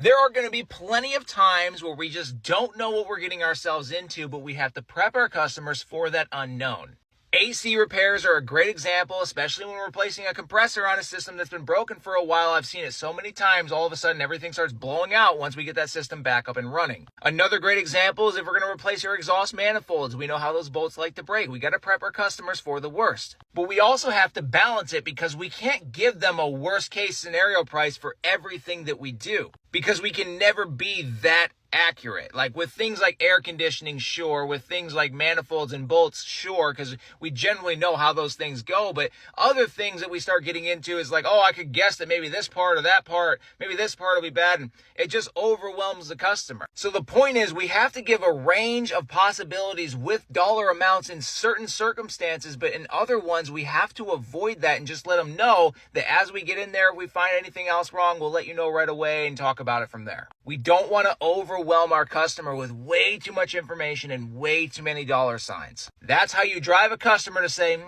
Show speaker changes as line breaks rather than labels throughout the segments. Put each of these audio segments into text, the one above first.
There are going to be plenty of times where we just don't know what we're getting ourselves into, but we have to prep our customers for that unknown. AC repairs are a great example, especially when we're replacing a compressor on a system that's been broken for a while. I've seen it so many times, all of a sudden everything starts blowing out once we get that system back up and running. Another great example is if we're going to replace your exhaust manifolds. We know how those bolts like to break. We got to prep our customers for the worst. But we also have to balance it because we can't give them a worst case scenario price for everything that we do, because we can never be that accurate. Like with things like air conditioning, sure. With things like manifolds and bolts, sure, because we generally know how those things go. But other things that we start getting into is like, oh, I could guess that maybe this part or that part, maybe this part will be bad, and it just overwhelms the customer. So the point is, we have to give a range of possibilities with dollar amounts in certain circumstances, but in other ones we have to avoid that and just let them know that as we get in there, if we find anything else wrong, we'll let you know right away and talk about it from there. We don't want to overwhelm our customer with way too much information and way too many dollar signs. That's how you drive a customer to say,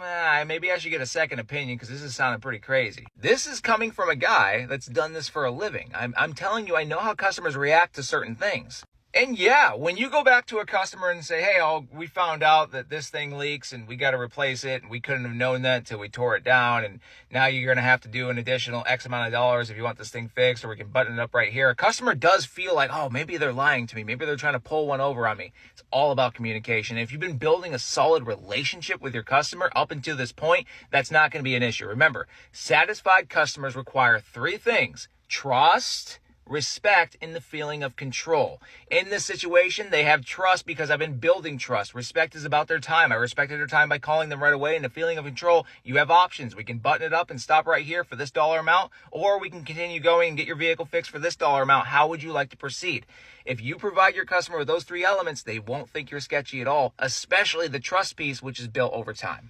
maybe I should get a second opinion because this is sounding pretty crazy. This is coming from a guy that's done this for a living. I'm telling you, I know how customers react to certain things. And yeah, when you go back to a customer and say, hey, we found out that this thing leaks and we got to replace it and we couldn't have known that until we tore it down, and now you're going to have to do an additional X amount of dollars if you want this thing fixed, or we can button it up right here. A customer does feel like, oh, maybe they're lying to me. Maybe they're trying to pull one over on me. It's all about communication. If you've been building a solid relationship with your customer up until this point, that's not going to be an issue. Remember, satisfied customers require three things: trust, respect, and the feeling of control. In this situation, they have trust because I've been building trust. Respect is about their time. I respected their time by calling them right away. And the feeling of control, you have options. We can button it up and stop right here for this dollar amount, or we can continue going and get your vehicle fixed for this dollar amount. How would you like to proceed? If you provide your customer with those three elements, they won't think you're sketchy at all, especially the trust piece, which is built over time.